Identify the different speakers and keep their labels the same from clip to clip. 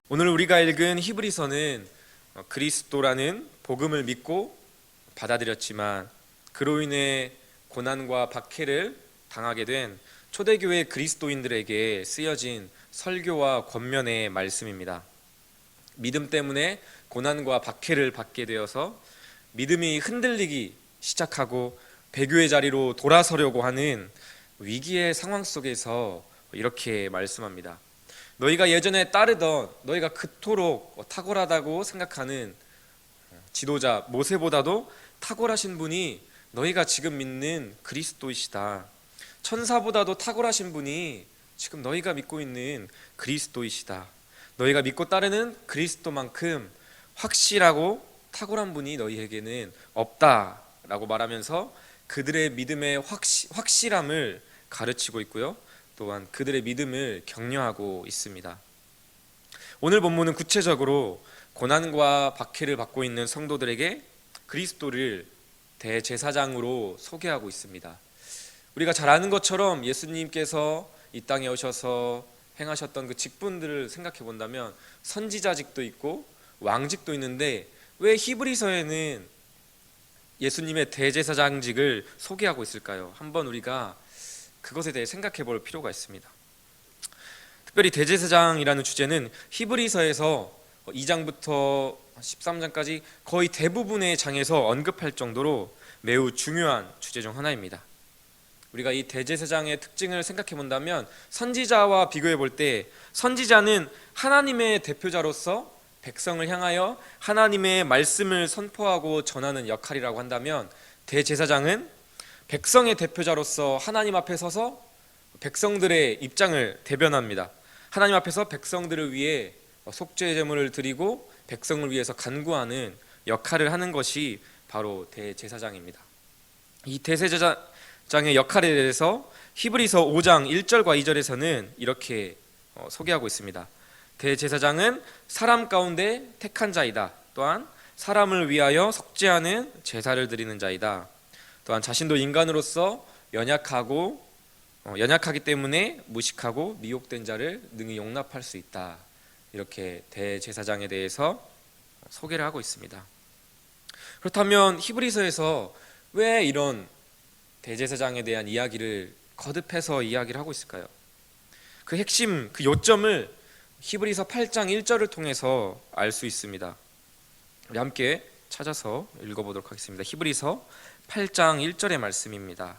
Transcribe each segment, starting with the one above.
Speaker 1: 오늘 우리가 읽은 히브리서는 그리스도라는 복음을 믿고 받아들였지만 그로 인해 고난과 박해를 당하게 된 초대교회 그리스도인들에게 쓰여진 설교와 권면의 말씀입니다. 믿음 때문에 고난과 박해를 받게 되어서 믿음이 흔들리기 시작하고 배교의 자리로 돌아서려고 하는 위기의 상황 속에서 이렇게 말씀합니다. 너희가 예전에 따르던, 너희가 그토록 탁월하다고 생각하는 지도자 모세보다도 탁월하신 분이 너희가 지금 믿는 그리스도이시다. 천사보다도 탁월하신 분이 지금 너희가 믿고 있는 그리스도이시다. 너희가 믿고 따르는 그리스도만큼 확실하고 탁월한 분이 너희에게는 없다라고 말하면서 그들의 믿음의 확실함을 가르치고 있고요, 또한 그들의 믿음을 격려하고 있습니다. 오늘 본문은 구체적으로 고난과 박해를 받고 있는 성도들에게 그리스도를 대제사장으로 소개하고 있습니다. 우리가 잘 아는 것처럼 예수님께서 이 땅에 오셔서 행하셨던 그 직분들을 생각해 본다면 선지자직도 있고 왕직도 있는데 왜 히브리서에는 예수님의 대제사장직을 소개하고 있을까요? 한번 우리가 그것에 대해 생각해 볼 필요가 있습니다. 특별히 대제사장이라는 주제는 히브리서에서 2장부터 13장까지 거의 대부분의 장에서 언급할 정도로 매우 중요한 주제 중 하나입니다. 우리가 이 대제사장의 특징을 생각해 본다면 선지자와 비교해 볼 때 선지자는 하나님의 대표자로서 백성을 향하여 하나님의 말씀을 선포하고 전하는 역할이라고 한다면 대제사장은 백성의 대표자로서 하나님 앞에 서서 백성들의 입장을 대변합니다. 하나님 앞에서 백성들을 위해 속죄 제물을 드리고 백성을 위해서 간구하는 역할을 하는 것이 바로 대제사장입니다. 이 대제사장의 역할에 대해서 히브리서 5장 1절과 2절에서는 이렇게 소개하고 있습니다. 대제사장은 사람 가운데 택한 자이다. 또한 사람을 위하여 속죄하는 제사를 드리는 자이다. 또한 자신도 인간으로서 연약하기 때문에 무식하고 미혹된 자를 능히 용납할 수 있다. 이렇게 대제사장에 대해서 소개를 하고 있습니다. 그렇다면 히브리서에서 왜 이런 대제사장에 대한 이야기를 거듭해서 이야기를 하고 있을까요? 그 핵심, 그 요점을 히브리서 8장 1절을 통해서 알 수 있습니다. 우리 함께 찾아서 읽어보도록 하겠습니다. 히브리서 8장 1절의 말씀입니다.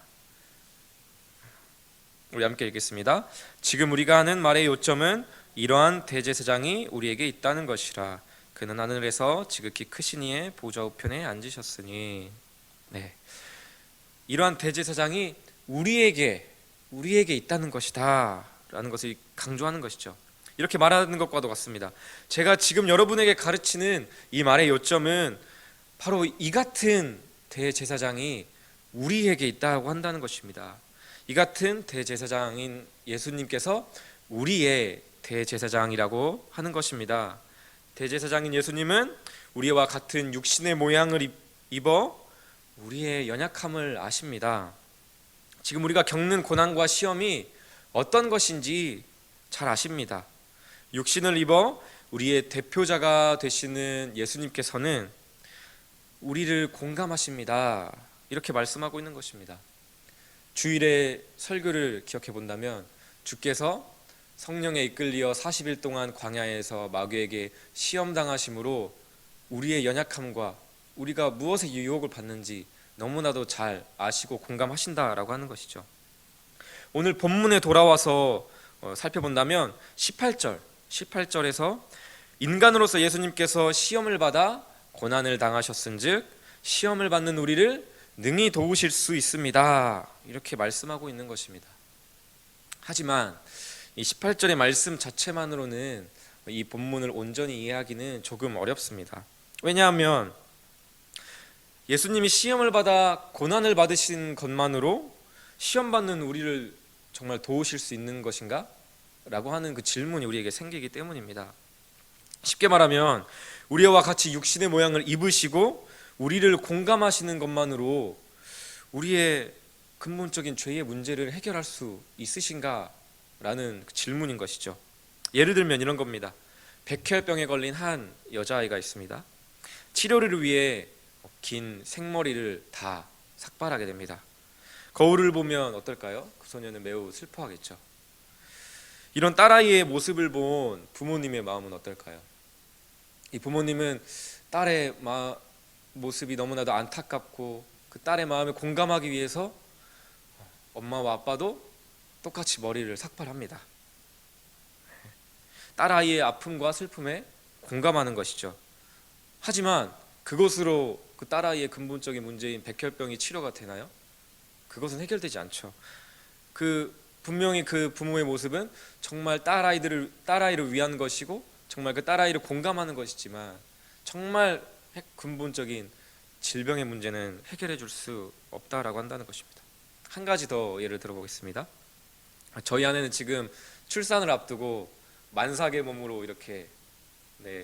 Speaker 1: 우리 함께 읽겠습니다. 지금 우리가 하는 말의 요점은 이러한 대제사장이 우리에게 있다는 것이라. 그는 하늘에서 지극히 크신 이의 보좌 우편에 앉으셨으니. 네, 이러한 대제사장이 우리에게 있다는 것이다 라는 것을 강조하는 것이죠. 이렇게 말하는 것과도 같습니다. 제가 지금 여러분에게 가르치는 이 말의 요점은 바로 이 같은 대제사장이 우리에게 있다고 한다는 것입니다. 이 같은 대제사장인 예수님께서 우리의 대제사장이라고 하는 것입니다. 대제사장인 예수님은 우리와 같은 육신의 모양을 입어 우리의 연약함을 아십니다. 지금 우리가 겪는 고난과 시험이 어떤 것인지 잘 아십니다. 육신을 입어 우리의 대표자가 되시는 예수님께서는 우리를 공감하십니다. 이렇게 말씀하고 있는 것입니다. 주일의 설교를 기억해 본다면 주께서 성령에 이끌리어 40일 동안 광야에서 마귀에게 시험당하심으로 우리의 연약함과 우리가 무엇의 유혹을 받는지 너무나도 잘 아시고 공감하신다라고 하는 것이죠. 오늘 본문에 돌아와서 살펴본다면 18절에서 인간으로서 예수님께서 시험을 받아 고난을 당하셨은즉 시험을 받는 우리를 능히 도우실 수 있습니다. 이렇게 말씀하고 있는 것입니다. 하지만 이 18절의 말씀 자체만으로는 이 본문을 온전히 이해하기는 조금 어렵습니다. 왜냐하면 예수님이 시험을 받아 고난을 받으신 것만으로 시험 받는 우리를 정말 도우실 수 있는 것인가? 라고 하는 그 질문이 우리에게 생기기 때문입니다. 쉽게 말하면 우리와 같이 육신의 모양을 입으시고 우리를 공감하시는 것만으로 우리의 근본적인 죄의 문제를 해결할 수 있으신가? 라는 질문인 것이죠. 예를 들면 이런 겁니다. 백혈병에 걸린 한 여자아이가 있습니다. 치료를 위해 긴 생머리를 다 삭발하게 됩니다. 거울을 보면 어떨까요? 그 소녀는 매우 슬퍼하겠죠. 이런 딸아이의 모습을 본 부모님의 마음은 어떨까요? 이 부모님은 딸의 모습이 너무나도 안타깝고 그 딸의 마음에 공감하기 위해서 엄마와 아빠도 똑같이 머리를 삭발합니다. 딸아이의 아픔과 슬픔에 공감하는 것이죠. 하지만 그것으로 그 딸아이의 근본적인 문제인 백혈병이 치료가 되나요? 그것은 해결되지 않죠. 분명히 그 부모의 모습은 정말 딸아이를 위한 것이고 정말 그 딸아이를 공감하는 것이지만 정말 근본적인 질병의 문제는 해결해 줄 수 없다라고 한다는 것입니다. 한 가지 더 예를 들어보겠습니다. 저희 아내는 지금 출산을 앞두고 만삭의 몸으로 이렇게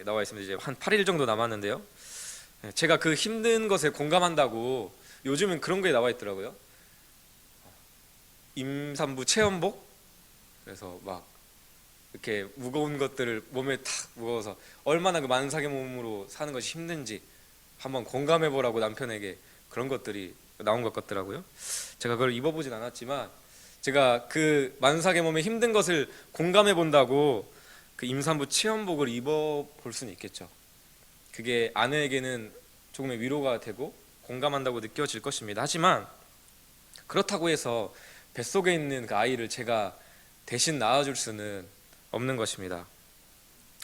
Speaker 1: 나와 있습니다. 이제 한 8일 정도 남았는데요. 제가 그 힘든 것에 공감한다고 요즘은 그런 게 나와 있더라고요. 임산부 체험복, 그래서 막 이렇게 무거운 것들을 몸에 탁 무거워서 얼마나 그 만삭의 몸으로 사는 것이 힘든지 한번 공감해 보라고 남편에게 그런 것들이 나온 것 같더라고요. 제가 그걸 입어보진 않았지만 제가 그 만삭의 몸에 힘든 것을 공감해 본다고 그 임산부 체험복을 입어볼 수는 있겠죠. 그게 아내에게는 조금의 위로가 되고 공감한다고 느껴질 것입니다. 하지만 그렇다고 해서 뱃속에 있는 그 아이를 제가 대신 낳아줄 수는 없는 것입니다.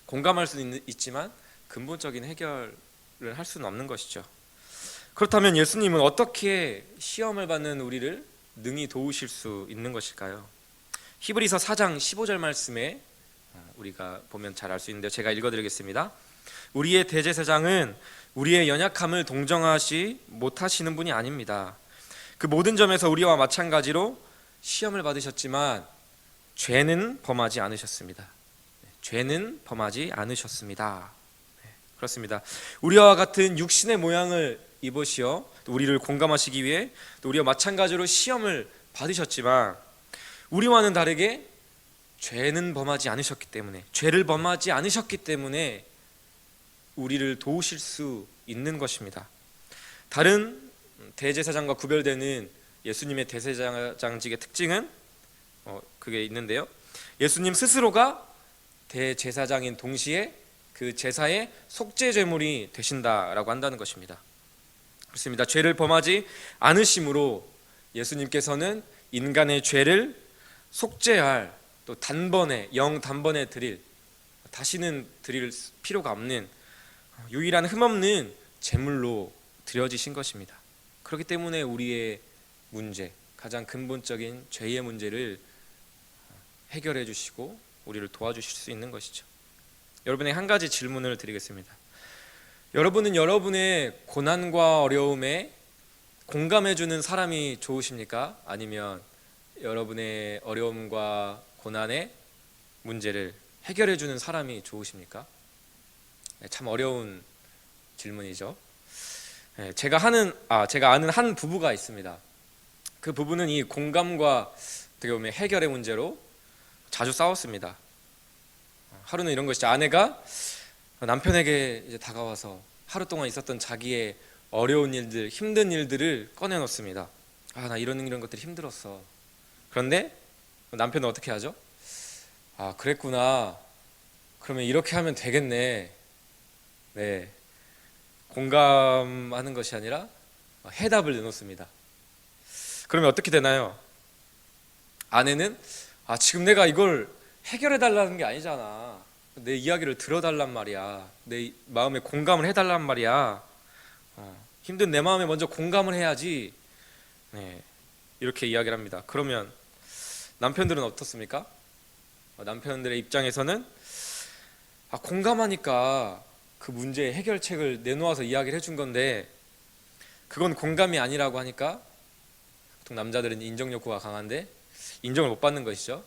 Speaker 1: 공감할 수는 있지만 근본적인 해결을 할 수는 없는 것이죠. 그렇다면 예수님은 어떻게 시험을 받는 우리를 능히 도우실 수 있는 것일까요? 히브리서 4장 15절 말씀에 우리가 보면 잘 알 수 있는데요. 제가 읽어드리겠습니다. 우리의 대제사장은 우리의 연약함을 동정하시 못하시는 분이 아닙니다. 그 모든 점에서 우리와 마찬가지로 시험을 받으셨지만 죄는 범하지 않으셨습니다. 죄는 범하지 않으셨습니다. 그렇습니다. 우리와 같은 육신의 모양을 입으시어 우리를 공감하시기 위해 또 우리와 마찬가지로 시험을 받으셨지만 우리와는 다르게 죄를 범하지 않으셨기 때문에 우리를 도우실 수 있는 것입니다. 다른 대제사장과 구별되는 예수님의 대제사장직의 특징은 그게 있는데요. 예수님 스스로가 대제사장인 동시에 그 제사의 속죄 제물이 되신다라고 한다는 것입니다. 그렇습니다. 죄를 범하지 않으심으로 예수님께서는 인간의 죄를 속죄할 또 단번에 다시는 드릴 필요가 없는 유일한 흠없는 제물로 드려지신 것입니다. 그렇기 때문에 우리의 문제, 가장 근본적인 죄의 문제를 해결해 주시고 우리를 도와주실 수 있는 것이죠. 여러분에게 한 가지 질문을 드리겠습니다. 여러분은 여러분의 고난과 어려움에 공감해 주는 사람이 좋으십니까? 아니면 여러분의 어려움과 고난의 문제를 해결해 주는 사람이 좋으십니까? 참 어려운 질문이죠. 제가 아는 한 부부가 있습니다. 그 부부는 이 공감과 어떻게 보면 해결의 문제로 자주 싸웠습니다. 하루는 이런 것이죠. 아내가 남편에게 이제 다가와서 하루 동안 있었던 자기의 어려운 일들, 힘든 일들을 꺼내놓습니다. 나 이런 것들이 힘들었어. 그런데 남편은 어떻게 하죠? 그랬구나. 그러면 이렇게 하면 되겠네. 네, 공감하는 것이 아니라 해답을 내놓습니다. 그러면 어떻게 되나요? 아내는 지금 내가 이걸 해결해 달라는 게 아니잖아. 내 이야기를 들어달란 말이야. 내 마음에 공감을 해달란 말이야. 힘든 내 마음에 먼저 공감을 해야지. 네, 이렇게 이야기를 합니다. 그러면 남편들은 어떻습니까? 남편들의 입장에서는 공감하니까 그 문제의 해결책을 내놓아서 이야기를 해준 건데 그건 공감이 아니라고 하니까 보통 남자들은 인정 욕구가 강한데 인정을 못 받는 것이죠.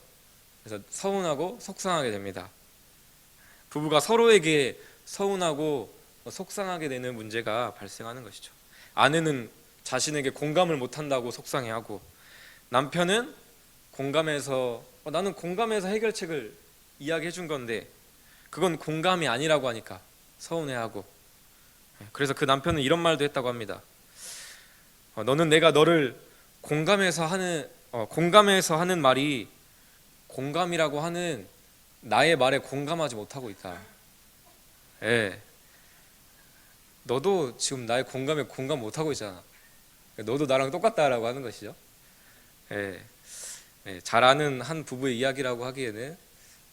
Speaker 1: 그래서 서운하고 속상하게 됩니다. 부부가 서로에게 서운하고 속상하게 되는 문제가 발생하는 것이죠. 아내는 자신에게 공감을 못한다고 속상해하고 남편은 나는 공감해서 해결책을 이야기해 준 건데 그건 공감이 아니라고 하니까 서운해하고, 그래서 그 남편은 이런 말도 했다고 합니다. 너는 내가 너를 공감해서 하는 말이 공감이라고 하는 나의 말에 공감하지 못하고 있다. 예, 너도 지금 나의 공감에 공감 못하고 있잖아. 너도 나랑 똑같다라고 하는 것이죠. 예, 잘 아는 한 부부의 이야기라고 하기에는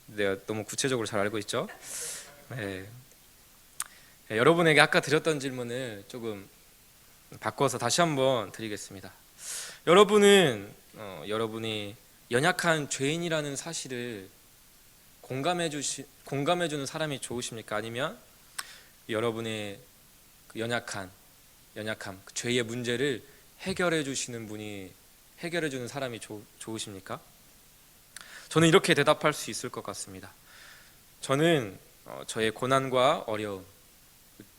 Speaker 1: 내가 너무 구체적으로 잘 알고 있죠. 예, 여러분에게 아까 드렸던 질문을 조금 바꿔서 다시 한번 드리겠습니다. 여러분은 여러분이 연약한 죄인이라는 사실을 공감해주는 사람이 좋으십니까? 아니면 여러분의 그 연약함, 그 죄의 문제를 해결해주는 사람이 좋으십니까? 저는 이렇게 대답할 수 있을 것 같습니다. 저는 저의 고난과 어려움,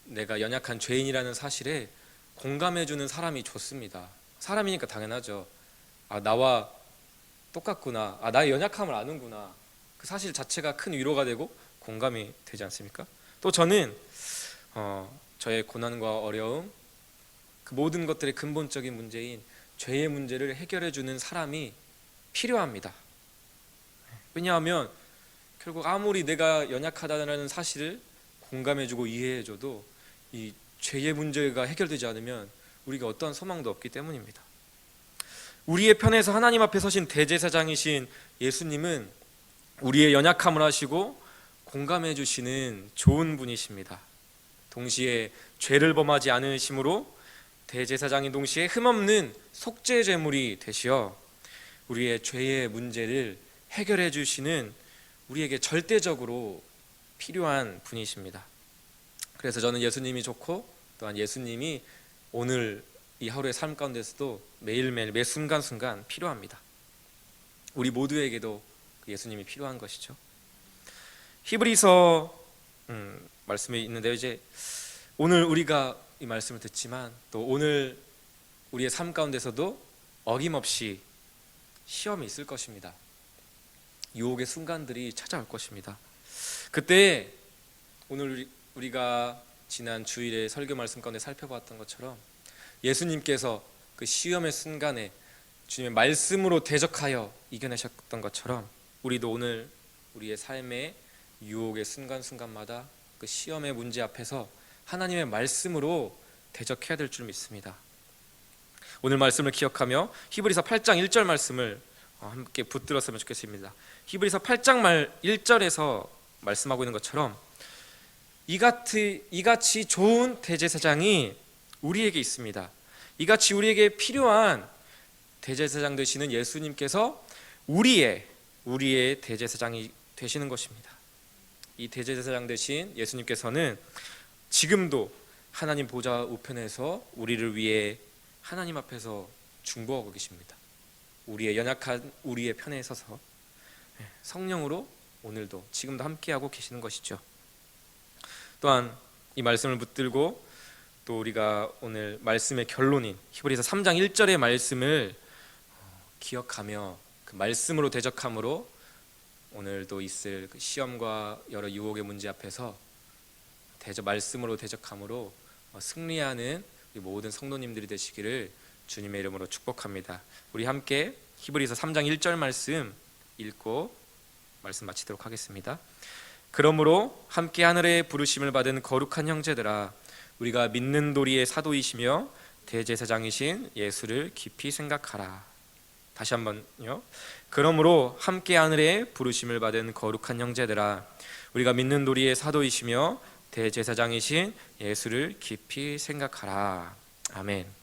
Speaker 1: 내가 연약한 죄인이라는 사실에 공감해주는 사람이 좋습니다. 사람이니까 당연하죠. 나와 똑같구나, 나의 연약함을 아는구나, 그 사실 자체가 큰 위로가 되고 공감이 되지 않습니까? 또 저는 저의 고난과 어려움, 그 모든 것들의 근본적인 문제인 죄의 문제를 해결해주는 사람이 필요합니다. 왜냐하면 결국 아무리 내가 연약하다는 사실을 공감해주고 이해해줘도 이 죄의 문제가 해결되지 않으면 우리가 어떠한 소망도 없기 때문입니다. 우리의 편에서 하나님 앞에 서신 대제사장이신 예수님은 우리의 연약함을 아시고 공감해 주시는 좋은 분이십니다. 동시에 죄를 범하지 않으심으로 대제사장인 동시에 흠없는 속죄 제물이 되시어 우리의 죄의 문제를 해결해 주시는 우리에게 절대적으로 필요한 분이십니다. 그래서 저는 예수님이 좋고, 또한 예수님이 오늘 이 하루의 삶 가운데서도 매일매일 매 순간순간 필요합니다. 우리 모두에게도 예수님이 필요한 것이죠. 히브리서 말씀이 있는데요, 이제 오늘 우리가 이 말씀을 듣지만 또 오늘 우리의 삶 가운데서도 어김없이 시험이 있을 것입니다. 유혹의 순간들이 찾아올 것입니다. 그때 오늘 우리가 지난 주일에 설교 말씀 가운데 살펴봤던 것처럼 예수님께서 그 시험의 순간에 주님의 말씀으로 대적하여 이겨내셨던 것처럼 우리도 오늘 우리의 삶의 유혹의 순간순간마다 그 시험의 문제 앞에서 하나님의 말씀으로 대적해야 될 줄 믿습니다. 오늘 말씀을 기억하며 히브리서 8장 1절 말씀을 함께 붙들었으면 좋겠습니다. 히브리서 8장 1절에서 말씀하고 있는 것처럼 이같이 좋은 대제사장이 우리에게 있습니다. 이같이 우리에게 필요한 대제사장 되시는 예수님께서 우리의 대제사장이 되시는 것입니다. 이 대제사장 되신 예수님께서는 지금도 하나님 보좌 우편에서 우리를 위해 하나님 앞에서 중보하고 계십니다. 우리의 연약한 우리의 편에 서서 성령으로 오늘도 지금도 함께하고 계시는 것이죠. 또한 이 말씀을 붙들고 또 우리가 오늘 말씀의 결론인 히브리서 3장 1절의 말씀을 기억하며 그 말씀으로 대적함으로 오늘도 있을 그 시험과 여러 유혹의 문제 앞에서 말씀으로 대적함으로 승리하는 모든 성도님들이 되시기를 주님의 이름으로 축복합니다. 우리 함께 히브리서 3장 1절 말씀 읽고 말씀 마치도록 하겠습니다. 그러므로 함께 하늘의 부르심을 받은 거룩한 형제들아, 우리가 믿는 도리의 사도이시며 대제사장이신 예수를 깊이 생각하라. 다시 한번요. 그러므로 함께 하늘의 부르심을 받은 거룩한 형제들아, 우리가 믿는 도리의 사도이시며 대제사장이신 예수를 깊이 생각하라. 아멘.